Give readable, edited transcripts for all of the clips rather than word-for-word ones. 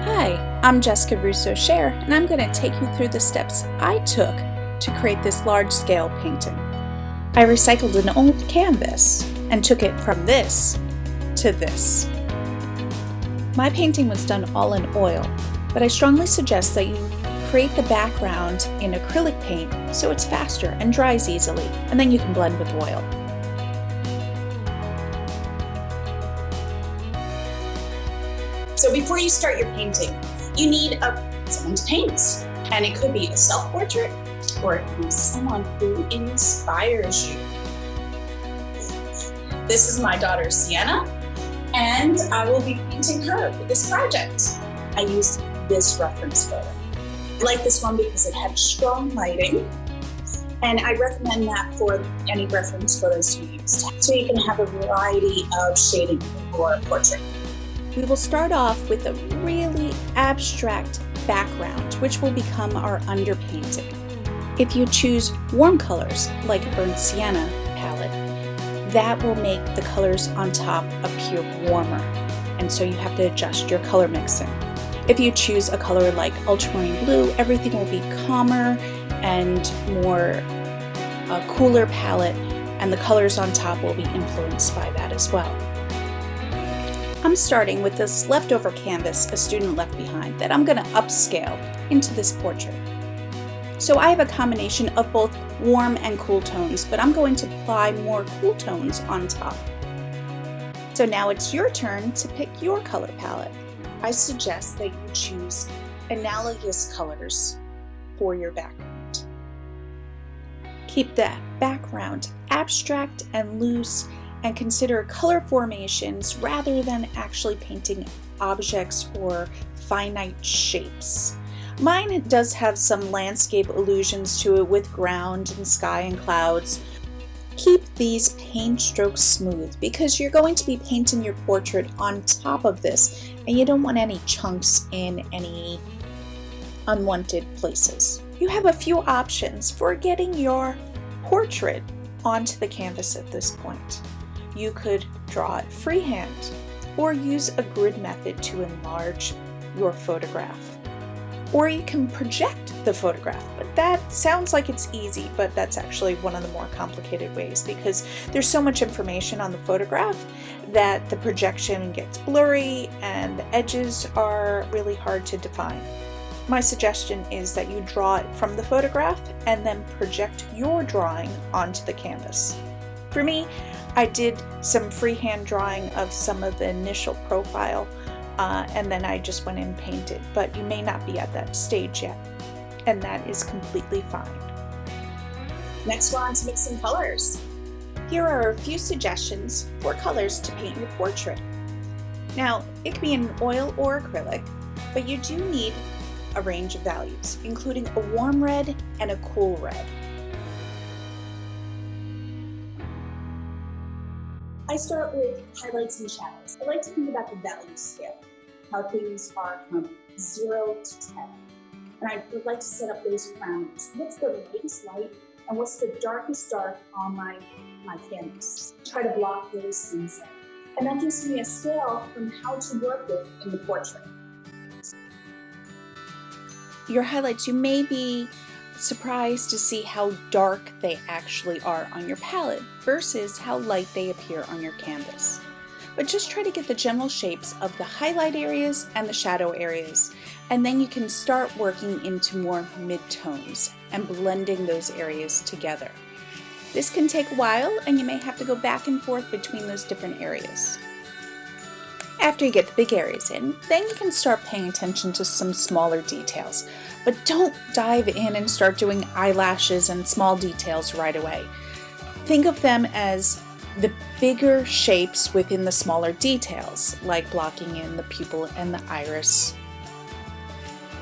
Hi, I'm Jessica Russo-Scher, and I'm going to take you through the steps I took to create this large-scale painting. I recycled an old canvas and took it from this to this. My painting was done all in oil, but I strongly suggest that you create the background in acrylic paint so it's faster and dries easily, and then you can blend with oil. So before you start your painting, you need someone to paint. And it could be a self-portrait or it could be someone who inspires you. This is my daughter, Siena, and I will be painting her for this project. I used this reference photo. I like this one because it had strong lighting, and I recommend that for any reference photos you use, so you can have a variety of shading for a portrait. We will start off with a really abstract background, which will become our underpainting. If you choose warm colors, like a burnt sienna palette, that will make the colors on top appear warmer, and so you have to adjust your color mixing. If you choose a color like ultramarine blue, everything will be calmer and more cooler palette, and the colors on top will be influenced by that as well. I'm starting with this leftover canvas a student left behind that I'm going to upscale into this portrait. So I have a combination of both warm and cool tones, but I'm going to apply more cool tones on top. So now it's your turn to pick your color palette. I suggest that you choose analogous colors for your background. Keep the background abstract and loose, and consider color formations rather than actually painting objects or finite shapes. Mine does have some landscape allusions to it with ground and sky and clouds. Keep these paint strokes smooth because you're going to be painting your portrait on top of this, and you don't want any chunks in any unwanted places. You have a few options for getting your portrait onto the canvas at this point. You could draw it freehand or use a grid method to enlarge your photograph. Or you can project the photograph, but that sounds like it's easy, but that's actually one of the more complicated ways because there's so much information on the photograph that the projection gets blurry and the edges are really hard to define. My suggestion is that you draw it from the photograph and then project your drawing onto the canvas. For me, I did some freehand drawing of some of the initial profile, and then I just went and painted, but you may not be at that stage yet, and that is completely fine. Next, we're on to mixing colors. Here are a few suggestions for colors to paint your portrait. Now, it can be in oil or acrylic, but you do need a range of values, including a warm red and a cool red. I start with highlights and shadows. I like to think about the value scale, how things are from 0 to 10. And I would like to set up those parameters. What's the lightest light and what's the darkest dark on my canvas? Try to block those things in. And that gives me a scale from how to work with in the portrait. Your highlights, you may be surprised to see how dark they actually are on your palette versus how light they appear on your canvas. But just try to get the general shapes of the highlight areas and the shadow areas, and then you can start working into more mid-tones and blending those areas together. This can take a while, and you may have to go back and forth between those different areas. After you get the big areas in, then you can start paying attention to some smaller details. But don't dive in and start doing eyelashes and small details right away. Think of them as the bigger shapes within the smaller details, like blocking in the pupil and the iris.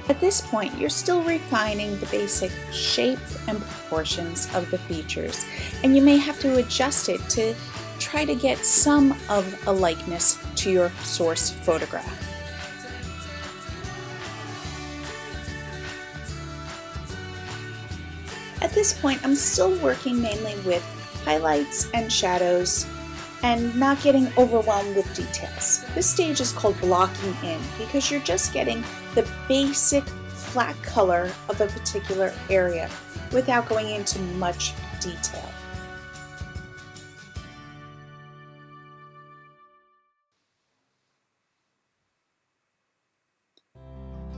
At this point, you're still refining the basic shape and proportions of the features, and you may have to adjust it to try to get some of a likeness to your source photograph. At this point, I'm still working mainly with highlights and shadows and not getting overwhelmed with details. This stage is called blocking in because you're just getting the basic flat color of a particular area without going into much detail.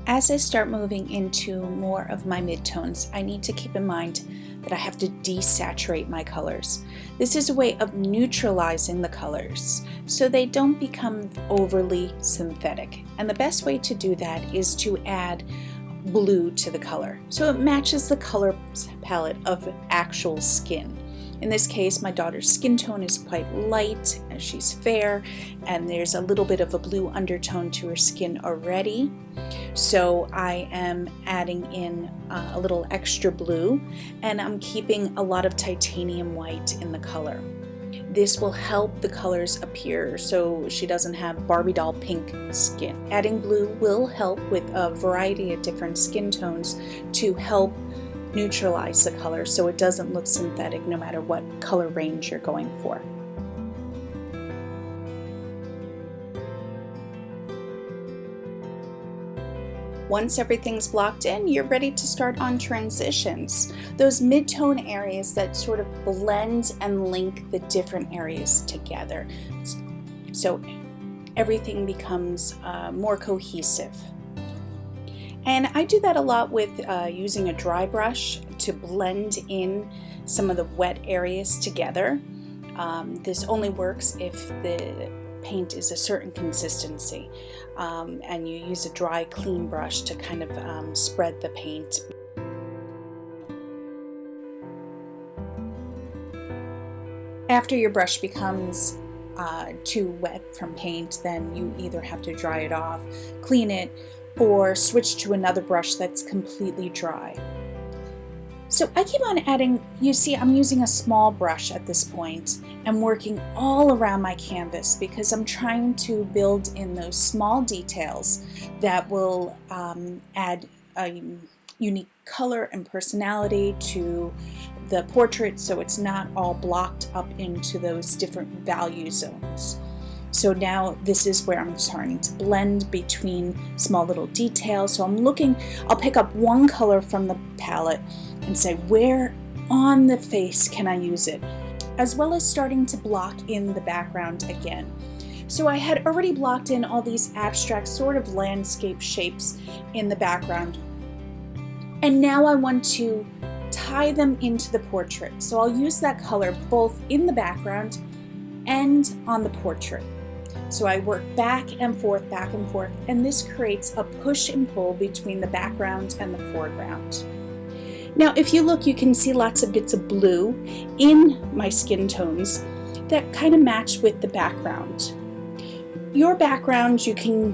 As I start moving into more of my midtones, I need to keep in mind that I have to desaturate my colors. This is a way of neutralizing the colors so they don't become overly synthetic. And the best way to do that is to add blue to the color so it matches the color palette of actual skin. In this case, my daughter's skin tone is quite light and she's fair, and there's a little bit of a blue undertone to her skin already. So I am adding in a little extra blue, and I'm keeping a lot of titanium white in the color. This will help the colors appear so she doesn't have Barbie doll pink skin. Adding blue will help with a variety of different skin tones to help neutralize the color so it doesn't look synthetic no matter what color range you're going for. Once everything's blocked in, you're ready to start on transitions. Those mid-tone areas that sort of blend and link the different areas together. So everything becomes more cohesive. And I do that a lot with using a dry brush to blend in some of the wet areas together. This only works if the paint is a certain consistency, and you use a dry, clean brush to kind of spread the paint. After your brush becomes too wet from paint, then you either have to dry it off, clean it, or switch to another brush that's completely dry. So I keep on adding, you see I'm using a small brush at this point and working all around my canvas because I'm trying to build in those small details that will add a unique color and personality to the portrait so it's not all blocked up into those different value zones. So now this is where I'm starting to blend between small little details. So I'll pick up one color from the palette and say, where on the face can I use it? As well as starting to block in the background again. So I had already blocked in all these abstract sort of landscape shapes in the background. And now I want to tie them into the portrait. So I'll use that color both in the background and on the portrait. So I work back and forth, and this creates a push and pull between the background and the foreground. Now, if you look, you can see lots of bits of blue in my skin tones that kind of match with the background. Your background, you can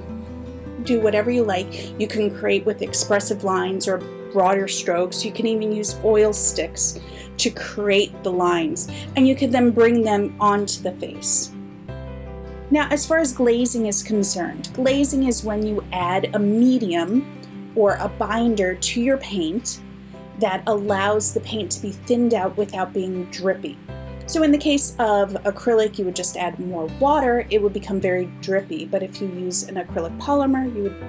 do whatever you like. You can create with expressive lines or broader strokes. You can even use oil sticks to create the lines, and you can then bring them onto the face. Now, as far as glazing is concerned, glazing is when you add a medium or a binder to your paint that allows the paint to be thinned out without being drippy. So in the case of acrylic, you would just add more water, it would become very drippy. But if you use an acrylic polymer, you would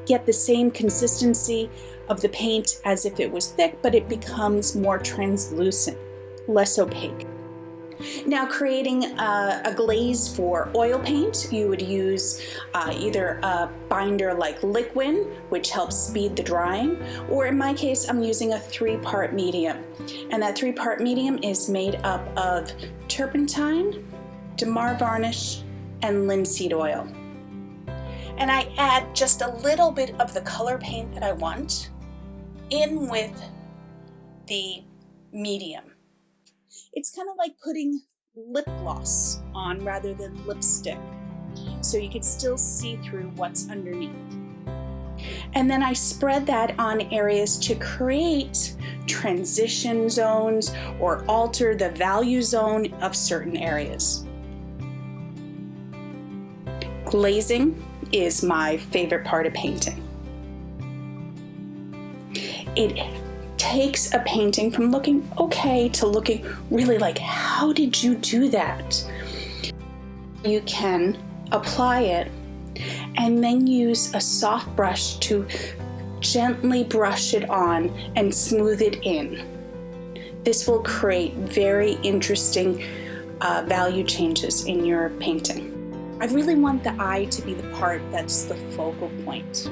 get the same consistency of the paint as if it was thick, but it becomes more translucent, less opaque. Now, creating a glaze for oil paint, you would use either a binder like liquid, which helps speed the drying, or in my case, I'm using a 3-part medium. And that 3-part medium is made up of turpentine, Damar varnish, and linseed oil. And I add just a little bit of the color paint that I want in with the medium. It's kind of like putting lip gloss on rather than lipstick, so you could still see through what's underneath. And then I spread that on areas to create transition zones or alter the value zone of certain areas. Glazing is my favorite part of painting. It takes a painting from looking okay to looking really like, how did you do that? You can apply it and then use a soft brush to gently brush it on and smooth it in. This will create very interesting value changes in your painting. I really want the eye to be the part that's the focal point.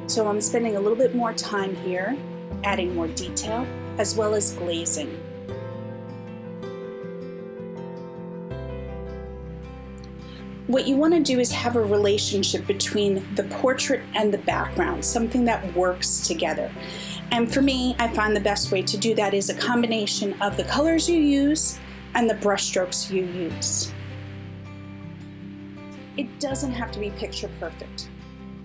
So I'm spending a little bit more time here, adding more detail, as well as glazing. What you want to do is have a relationship between the portrait and the background, something that works together. And for me, I find the best way to do that is a combination of the colors you use and the brush strokes you use. It doesn't have to be picture perfect.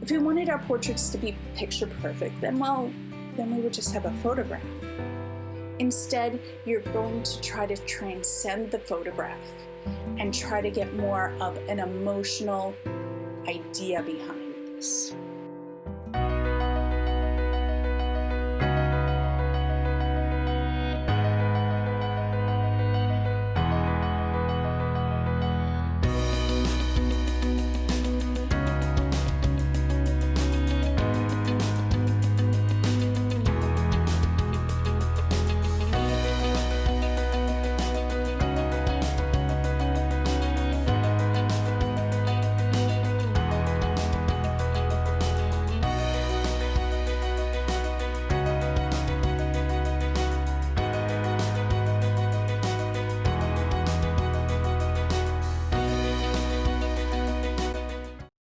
If we wanted our portraits to be picture perfect, then we would just have a photograph. Instead, you're going to try to transcend the photograph and try to get more of an emotional idea behind this.